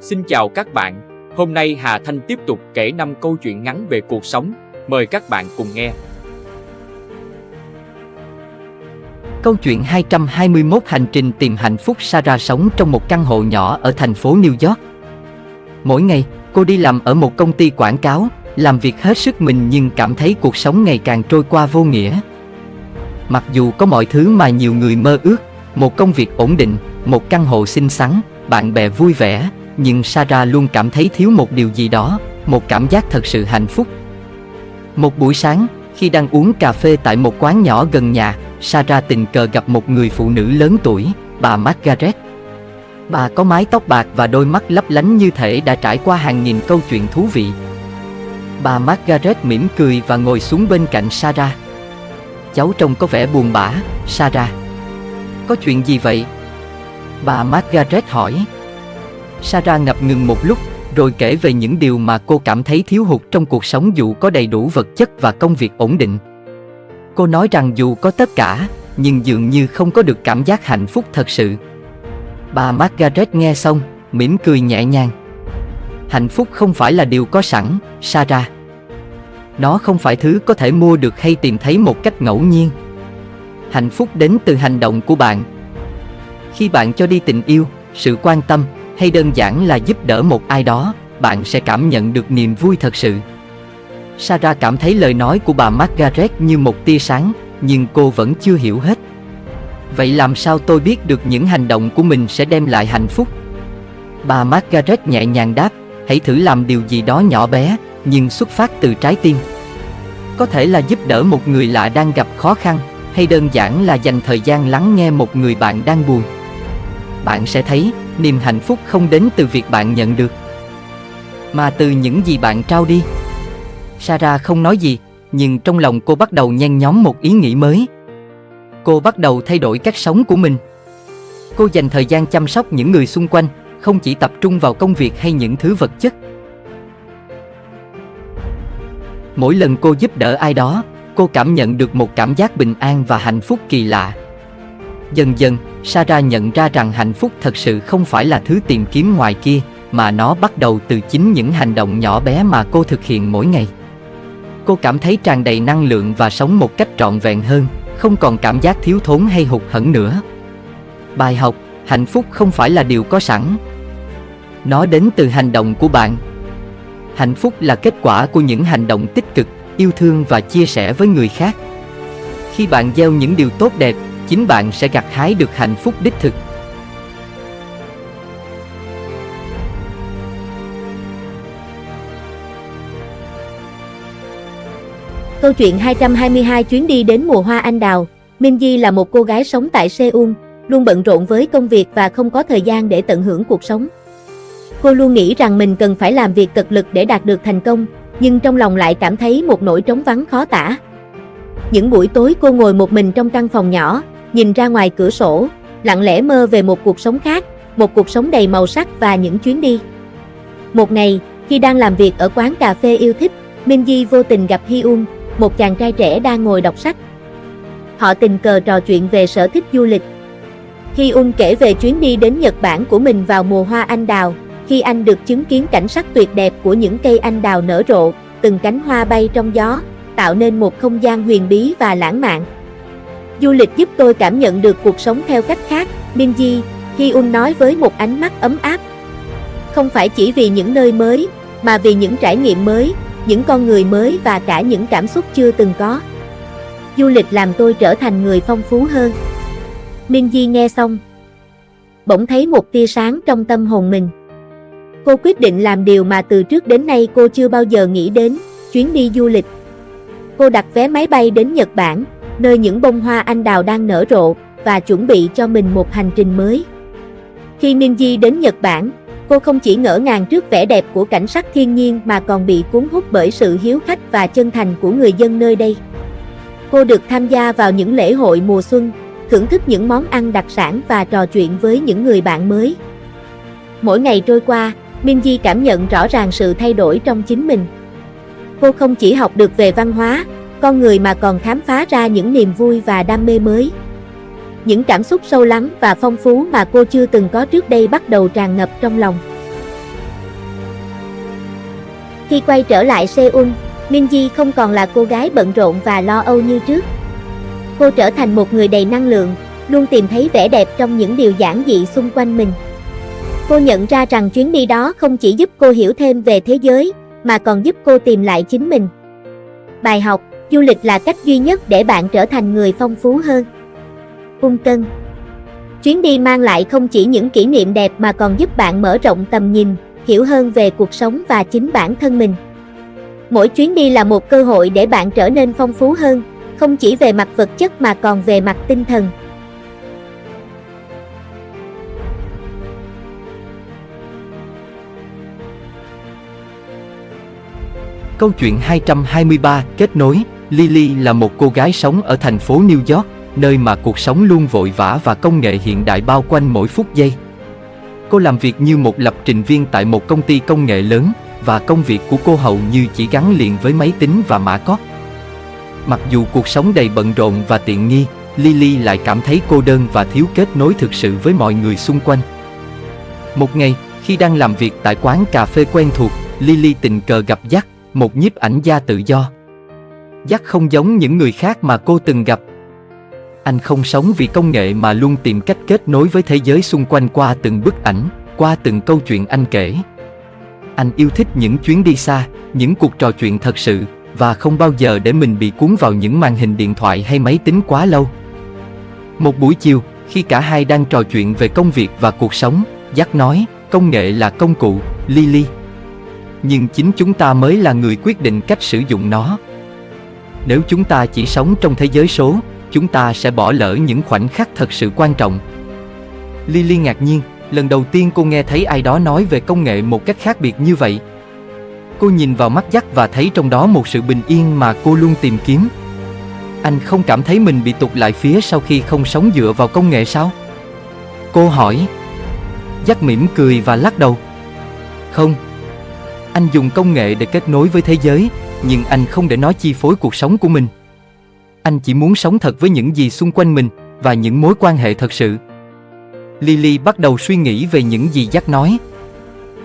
Xin chào các bạn, hôm nay Hà Thanh tiếp tục kể 5 câu chuyện ngắn về cuộc sống, mời các bạn cùng nghe. Câu chuyện 221 hành trình tìm hạnh phúc. Sarah sống trong một căn hộ nhỏ ở thành phố New York. Mỗi ngày, cô đi làm ở một công ty quảng cáo, làm việc hết sức mình nhưng cảm thấy cuộc sống ngày càng trôi qua vô nghĩa. Mặc dù có mọi thứ mà nhiều người mơ ước, một công việc ổn định, một căn hộ xinh xắn, bạn bè vui vẻ, nhưng Sarah luôn cảm thấy thiếu một điều gì đó, một cảm giác thật sự hạnh phúc. Một buổi sáng, khi đang uống cà phê tại một quán nhỏ gần nhà, Sarah tình cờ gặp một người phụ nữ lớn tuổi, bà Margaret. Bà có mái tóc bạc và đôi mắt lấp lánh như thể đã trải qua hàng nghìn câu chuyện thú vị. Bà Margaret mỉm cười và ngồi xuống bên cạnh Sarah. Cháu trông có vẻ buồn bã, Sarah. Có chuyện gì vậy? Bà Margaret hỏi. Sarah ngập ngừng một lúc, rồi kể về những điều mà cô cảm thấy thiếu hụt trong cuộc sống dù có đầy đủ vật chất và công việc ổn định. Cô nói rằng dù có tất cả, nhưng dường như không có được cảm giác hạnh phúc thật sự. Bà Margaret nghe xong, mỉm cười nhẹ nhàng. Hạnh phúc không phải là điều có sẵn, Sarah. Nó không phải thứ có thể mua được hay tìm thấy một cách ngẫu nhiên. Hạnh phúc đến từ hành động của bạn. Khi bạn cho đi tình yêu, sự quan tâm, hay đơn giản là giúp đỡ một ai đó, bạn sẽ cảm nhận được niềm vui thật sự. Sarah cảm thấy lời nói của bà Margaret như một tia sáng, nhưng cô vẫn chưa hiểu hết. Vậy làm sao tôi biết được những hành động của mình sẽ đem lại hạnh phúc? Bà Margaret nhẹ nhàng đáp, hãy thử làm điều gì đó nhỏ bé, nhưng xuất phát từ trái tim. Có thể là giúp đỡ một người lạ đang gặp khó khăn, hay đơn giản là dành thời gian lắng nghe một người bạn đang buồn. Bạn sẽ thấy, niềm hạnh phúc không đến từ việc bạn nhận được, mà từ những gì bạn trao đi. Sarah không nói gì, nhưng trong lòng cô bắt đầu nhen nhóm một ý nghĩ mới. Cô bắt đầu thay đổi cách sống của mình. Cô dành thời gian chăm sóc những người xung quanh, không chỉ tập trung vào công việc hay những thứ vật chất. Mỗi lần cô giúp đỡ ai đó, cô cảm nhận được một cảm giác bình an và hạnh phúc kỳ lạ. Dần dần, Sarah nhận ra rằng hạnh phúc thật sự không phải là thứ tìm kiếm ngoài kia, mà nó bắt đầu từ chính những hành động nhỏ bé mà cô thực hiện mỗi ngày. Cô cảm thấy tràn đầy năng lượng và sống một cách trọn vẹn hơn, không còn cảm giác thiếu thốn hay hụt hẫng nữa. Bài học, hạnh phúc không phải là điều có sẵn. Nó đến từ hành động của bạn. Hạnh phúc là kết quả của những hành động tích cực, yêu thương và chia sẻ với người khác. Khi bạn gieo những điều tốt đẹp, chính bạn sẽ gặt hái được hạnh phúc đích thực. Câu chuyện 222 chuyến đi đến mùa hoa anh đào. Minji là một cô gái sống tại Seoul, luôn bận rộn với công việc và không có thời gian để tận hưởng cuộc sống. Cô luôn nghĩ rằng mình cần phải làm việc cật lực để đạt được thành công, nhưng trong lòng lại cảm thấy một nỗi trống vắng khó tả. Những buổi tối cô ngồi một mình trong căn phòng nhỏ, nhìn ra ngoài cửa sổ, lặng lẽ mơ về một cuộc sống khác, một cuộc sống đầy màu sắc và những chuyến đi. Một ngày, khi đang làm việc ở quán cà phê yêu thích, Minji vô tình gặp Hyun, một chàng trai trẻ đang ngồi đọc sách. Họ tình cờ trò chuyện về sở thích du lịch. Hyun kể về chuyến đi đến Nhật Bản của mình vào mùa hoa anh đào, khi anh được chứng kiến cảnh sắc tuyệt đẹp của những cây anh đào nở rộ, từng cánh hoa bay trong gió, tạo nên một không gian huyền bí và lãng mạn. Du lịch giúp tôi cảm nhận được cuộc sống theo cách khác, Minji, Hyun nói với một ánh mắt ấm áp. Không phải chỉ vì những nơi mới, mà vì những trải nghiệm mới, những con người mới và cả những cảm xúc chưa từng có. Du lịch làm tôi trở thành người phong phú hơn. Minji nghe xong, bỗng thấy một tia sáng trong tâm hồn mình. Cô quyết định làm điều mà từ trước đến nay cô chưa bao giờ nghĩ đến, chuyến đi du lịch. Cô đặt vé máy bay đến Nhật Bản, nơi những bông hoa anh đào đang nở rộ, và chuẩn bị cho mình một hành trình mới. Khi Minji đến Nhật Bản, cô không chỉ ngỡ ngàng trước vẻ đẹp của cảnh sắc thiên nhiên mà còn bị cuốn hút bởi sự hiếu khách và chân thành của người dân nơi đây. Cô được tham gia vào những lễ hội mùa xuân, thưởng thức những món ăn đặc sản và trò chuyện với những người bạn mới. Mỗi ngày trôi qua, Minji cảm nhận rõ ràng sự thay đổi trong chính mình. Cô không chỉ học được về văn hóa, con người mà còn khám phá ra những niềm vui và đam mê mới. Những cảm xúc sâu lắng và phong phú mà cô chưa từng có trước đây bắt đầu tràn ngập trong lòng. Khi quay trở lại Seoul, Minji không còn là cô gái bận rộn và lo âu như trước. Cô trở thành một người đầy năng lượng, luôn tìm thấy vẻ đẹp trong những điều giản dị xung quanh mình. Cô nhận ra rằng chuyến đi đó không chỉ giúp cô hiểu thêm về thế giới, mà còn giúp cô tìm lại chính mình. Bài học: du lịch là cách duy nhất để bạn trở thành người phong phú hơn. Cân. Chuyến đi mang lại không chỉ những kỷ niệm đẹp mà còn giúp bạn mở rộng tầm nhìn, hiểu hơn về cuộc sống và chính bản thân mình. Mỗi chuyến đi là một cơ hội để bạn trở nên phong phú hơn, không chỉ về mặt vật chất mà còn về mặt tinh thần. Câu chuyện 223, kết nối. Lily là một cô gái sống ở thành phố New York, nơi mà cuộc sống luôn vội vã và công nghệ hiện đại bao quanh mỗi phút giây. Cô làm việc như một lập trình viên tại một công ty công nghệ lớn, và công việc của cô hầu như chỉ gắn liền với máy tính và mã code. Mặc dù cuộc sống đầy bận rộn và tiện nghi, Lily lại cảm thấy cô đơn và thiếu kết nối thực sự với mọi người xung quanh. Một ngày, khi đang làm việc tại quán cà phê quen thuộc, Lily tình cờ gặp Jack, một nhiếp ảnh gia tự do. Jack không giống những người khác mà cô từng gặp. Anh không sống vì công nghệ mà luôn tìm cách kết nối với thế giới xung quanh qua từng bức ảnh, qua từng câu chuyện anh kể. Anh yêu thích những chuyến đi xa, những cuộc trò chuyện thật sự, và không bao giờ để mình bị cuốn vào những màn hình điện thoại hay máy tính quá lâu. Một buổi chiều, khi cả hai đang trò chuyện về công việc và cuộc sống, Jack nói, công nghệ là công cụ, Lily. Nhưng chính chúng ta mới là người quyết định cách sử dụng nó. Nếu chúng ta chỉ sống trong thế giới số, chúng ta sẽ bỏ lỡ những khoảnh khắc thật sự quan trọng. Lily ngạc nhiên, lần đầu tiên cô nghe thấy ai đó nói về công nghệ một cách khác biệt như vậy. Cô nhìn vào mắt Jack và thấy trong đó một sự bình yên mà cô luôn tìm kiếm. Anh không cảm thấy mình bị tụt lại phía sau khi không sống dựa vào công nghệ sao? Cô hỏi. Jack mỉm cười và lắc đầu. Không. Anh dùng công nghệ để kết nối với thế giới, nhưng anh không để nó chi phối cuộc sống của mình. Anh chỉ muốn sống thật với những gì xung quanh mình, và những mối quan hệ thật sự. Lily bắt đầu suy nghĩ về những gì Jack nói.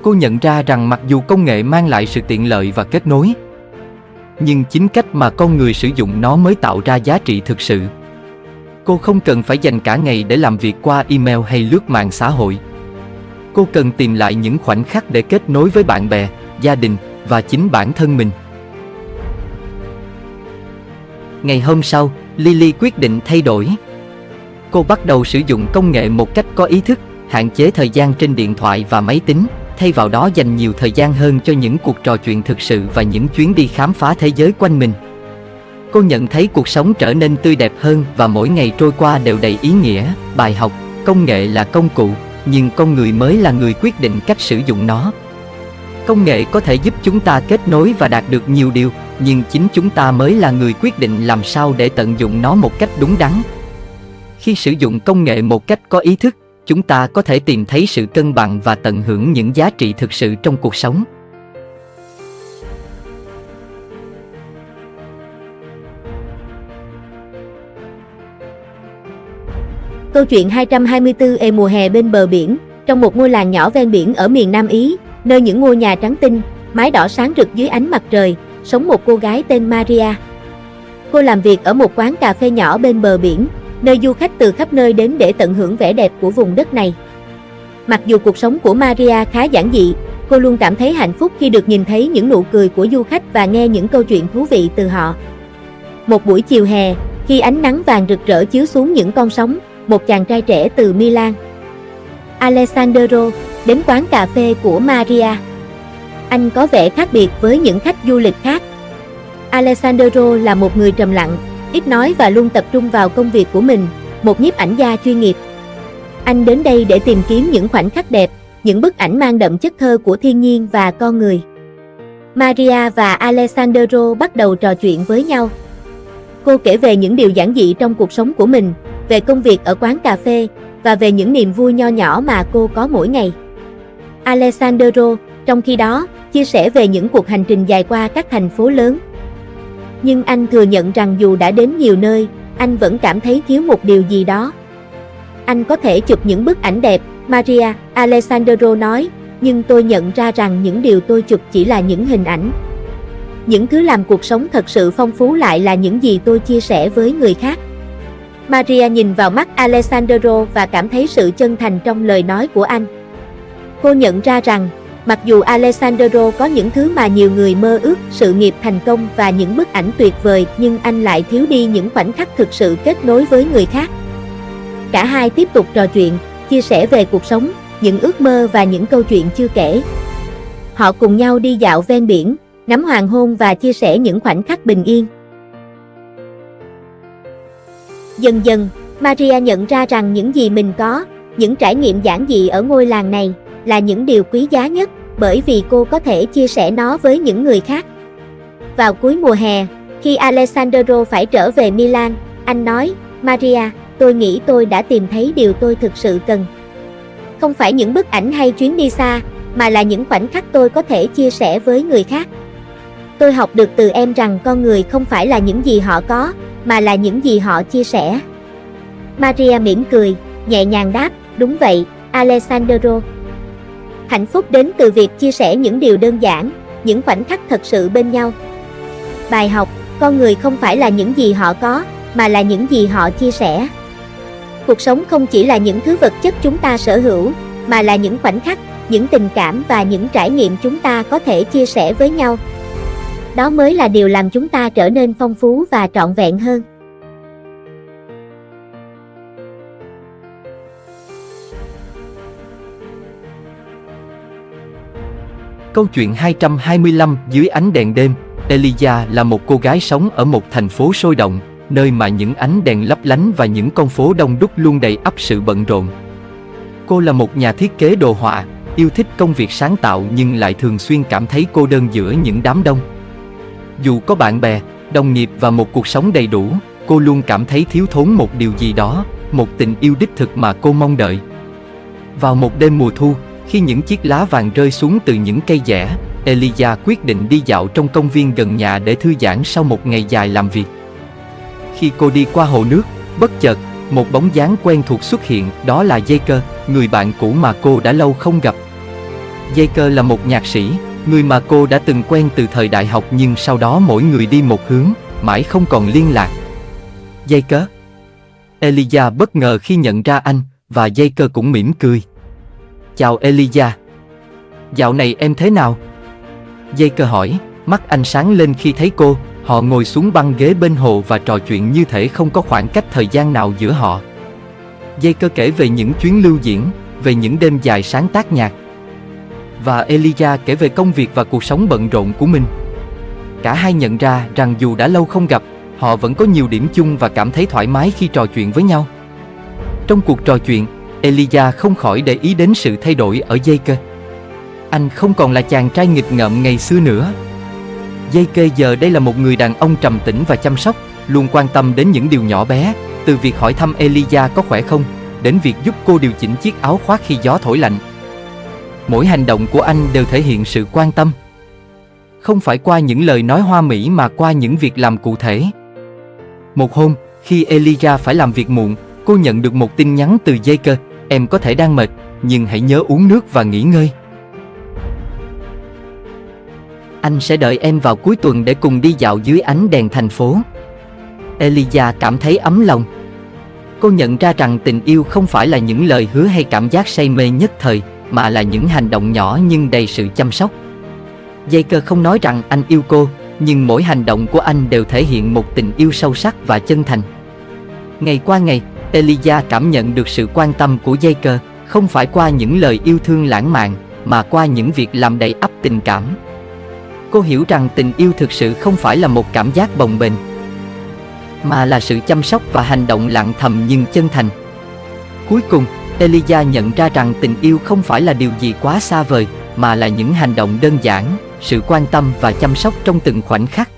Cô nhận ra rằng mặc dù công nghệ mang lại sự tiện lợi và kết nối, nhưng chính cách mà con người sử dụng nó mới tạo ra giá trị thực sự. Cô không cần phải dành cả ngày để làm việc qua email hay lướt mạng xã hội. Cô cần tìm lại những khoảnh khắc để kết nối với bạn bè, gia đình và chính bản thân mình. Ngày hôm sau, Lily quyết định thay đổi. Cô bắt đầu sử dụng công nghệ một cách có ý thức, hạn chế thời gian trên điện thoại và máy tính, thay vào đó dành nhiều thời gian hơn cho những cuộc trò chuyện thực sự và những chuyến đi khám phá thế giới quanh mình. Cô nhận thấy cuộc sống trở nên tươi đẹp hơn và mỗi ngày trôi qua đều đầy ý nghĩa. Bài học: công nghệ là công cụ, nhưng con người mới là người quyết định cách sử dụng nó. Công nghệ có thể giúp chúng ta kết nối và đạt được nhiều điều, nhưng chính chúng ta mới là người quyết định làm sao để tận dụng nó một cách đúng đắn. Khi sử dụng công nghệ một cách có ý thức, chúng ta có thể tìm thấy sự cân bằng và tận hưởng những giá trị thực sự trong cuộc sống. Câu chuyện 224 mùa hè bên bờ biển, trong một ngôi làng nhỏ ven biển ở miền Nam Ý, nơi những ngôi nhà trắng tinh, mái đỏ sáng rực dưới ánh mặt trời, sống một cô gái tên Maria. Cô làm việc ở một quán cà phê nhỏ bên bờ biển, nơi du khách từ khắp nơi đến để tận hưởng vẻ đẹp của vùng đất này. Mặc dù cuộc sống của Maria khá giản dị, cô luôn cảm thấy hạnh phúc khi được nhìn thấy những nụ cười của du khách và nghe những câu chuyện thú vị từ họ. Một buổi chiều hè, khi ánh nắng vàng rực rỡ chiếu xuống những con sóng, một chàng trai trẻ từ Milan, Alessandro, đến quán cà phê của Maria. Anh có vẻ khác biệt với những khách du lịch khác. Alessandro là một người trầm lặng, ít nói và luôn tập trung vào công việc của mình, một nhiếp ảnh gia chuyên nghiệp. Anh đến đây để tìm kiếm những khoảnh khắc đẹp, những bức ảnh mang đậm chất thơ của thiên nhiên và con người. Maria và Alessandro bắt đầu trò chuyện với nhau. Cô kể về những điều giản dị trong cuộc sống của mình, về công việc ở quán cà phê, và về những niềm vui nho nhỏ mà cô có mỗi ngày. Alessandro, trong khi đó, chia sẻ về những cuộc hành trình dài qua các thành phố lớn. Nhưng anh thừa nhận rằng dù đã đến nhiều nơi, anh vẫn cảm thấy thiếu một điều gì đó. Anh có thể chụp những bức ảnh đẹp, Maria, Alessandro nói, nhưng tôi nhận ra rằng những điều tôi chụp chỉ là những hình ảnh. Những thứ làm cuộc sống thật sự phong phú lại là những gì tôi chia sẻ với người khác. Maria nhìn vào mắt Alessandro và cảm thấy sự chân thành trong lời nói của anh. Cô nhận ra rằng, mặc dù Alessandro có những thứ mà nhiều người mơ ước, sự nghiệp thành công và những bức ảnh tuyệt vời, nhưng anh lại thiếu đi những khoảnh khắc thực sự kết nối với người khác. Cả hai tiếp tục trò chuyện, chia sẻ về cuộc sống, những ước mơ và những câu chuyện chưa kể. Họ cùng nhau đi dạo ven biển, ngắm hoàng hôn và chia sẻ những khoảnh khắc bình yên. Dần dần, Maria nhận ra rằng những gì mình có, những trải nghiệm giản dị ở ngôi làng này, là những điều quý giá nhất, bởi vì cô có thể chia sẻ nó với những người khác. Vào cuối mùa hè, khi Alessandro phải trở về Milan, anh nói, Maria, tôi nghĩ tôi đã tìm thấy điều tôi thực sự cần. Không phải những bức ảnh hay chuyến đi xa, mà là những khoảnh khắc tôi có thể chia sẻ với người khác. Tôi học được từ em rằng con người không phải là những gì họ có, mà là những gì họ chia sẻ. Maria mỉm cười, nhẹ nhàng đáp, đúng vậy, Alessandro. Hạnh phúc đến từ việc chia sẻ những điều đơn giản, những khoảnh khắc thật sự bên nhau. Bài học, con người không phải là những gì họ có, mà là những gì họ chia sẻ. Cuộc sống không chỉ là những thứ vật chất chúng ta sở hữu, mà là những khoảnh khắc, những tình cảm và những trải nghiệm chúng ta có thể chia sẻ với nhau. Đó mới là điều làm chúng ta trở nên phong phú và trọn vẹn hơn. Câu chuyện 225 dưới ánh đèn đêm. Elijah là một cô gái sống ở một thành phố sôi động, nơi mà những ánh đèn lấp lánh và những con phố đông đúc luôn đầy ắp sự bận rộn. Cô là một nhà thiết kế đồ họa, yêu thích công việc sáng tạo nhưng lại thường xuyên cảm thấy cô đơn giữa những đám đông. Dù có bạn bè, đồng nghiệp và một cuộc sống đầy đủ, cô luôn cảm thấy thiếu thốn một điều gì đó, một tình yêu đích thực mà cô mong đợi. Vào một đêm mùa thu, khi những chiếc lá vàng rơi xuống từ những cây dẻ, Elijah quyết định đi dạo trong công viên gần nhà để thư giãn sau một ngày dài làm việc. Khi cô đi qua hồ nước, bất chợt, một bóng dáng quen thuộc xuất hiện, đó là Jacob, người bạn cũ mà cô đã lâu không gặp. Jacob là một nhạc sĩ, người mà cô đã từng quen từ thời đại học, nhưng sau đó mỗi người đi một hướng, mãi không còn liên lạc. Jacob. Elijah bất ngờ khi nhận ra anh, và Jacob cũng mỉm cười. Chào Elijah. Dạo này em thế nào? Jacob hỏi, mắt anh sáng lên khi thấy cô. Họ ngồi xuống băng ghế bên hồ và trò chuyện như thể không có khoảng cách thời gian nào giữa họ. Jacob kể về những chuyến lưu diễn, về những đêm dài sáng tác nhạc. Và Elijah kể về công việc và cuộc sống bận rộn của mình. Cả hai nhận ra rằng dù đã lâu không gặp, họ vẫn có nhiều điểm chung và cảm thấy thoải mái khi trò chuyện với nhau. Trong cuộc trò chuyện, Elijah không khỏi để ý đến sự thay đổi ở Jacob. Anh không còn là chàng trai nghịch ngợm ngày xưa nữa. Jacob giờ đây là một người đàn ông trầm tĩnh và chăm sóc, luôn quan tâm đến những điều nhỏ bé, từ việc hỏi thăm Elijah có khỏe không, đến việc giúp cô điều chỉnh chiếc áo khoác khi gió thổi lạnh. Mỗi hành động của anh đều thể hiện sự quan tâm. Không phải qua những lời nói hoa mỹ mà qua những việc làm cụ thể. Một hôm, khi Elijah phải làm việc muộn, cô nhận được một tin nhắn từ Jacob, em có thể đang mệt, nhưng hãy nhớ uống nước và nghỉ ngơi. Anh sẽ đợi em vào cuối tuần để cùng đi dạo dưới ánh đèn thành phố. Elijah cảm thấy ấm lòng. Cô nhận ra rằng tình yêu không phải là những lời hứa hay cảm giác say mê nhất thời, mà là những hành động nhỏ nhưng đầy sự chăm sóc. Jacob không nói rằng anh yêu cô, nhưng mỗi hành động của anh đều thể hiện một tình yêu sâu sắc và chân thành. Ngày qua ngày, Elijah cảm nhận được sự quan tâm của Jacob, không phải qua những lời yêu thương lãng mạn, mà qua những việc làm đầy ắp tình cảm. Cô hiểu rằng tình yêu thực sự không phải là một cảm giác bồng bềnh, mà là sự chăm sóc và hành động lặng thầm nhưng chân thành. Cuối cùng, Elijah nhận ra rằng tình yêu không phải là điều gì quá xa vời, mà là những hành động đơn giản, sự quan tâm và chăm sóc trong từng khoảnh khắc.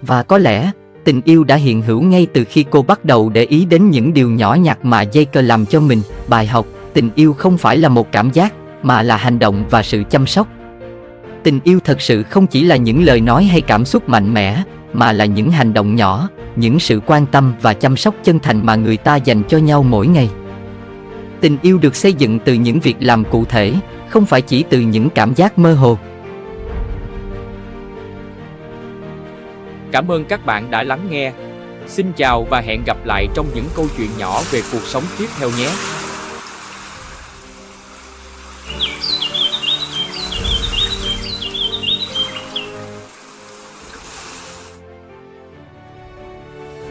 Và có lẽ, tình yêu đã hiện hữu ngay từ khi cô bắt đầu để ý đến những điều nhỏ nhặt mà Jacob làm cho mình. Bài học, tình yêu không phải là một cảm giác, mà là hành động và sự chăm sóc. Tình yêu thật sự không chỉ là những lời nói hay cảm xúc mạnh mẽ, mà là những hành động nhỏ, những sự quan tâm và chăm sóc chân thành mà người ta dành cho nhau mỗi ngày. Tình yêu được xây dựng từ những việc làm cụ thể, không phải chỉ từ những cảm giác mơ hồ. Cảm ơn các bạn đã lắng nghe. Xin chào và hẹn gặp lại trong những câu chuyện nhỏ về cuộc sống tiếp theo nhé.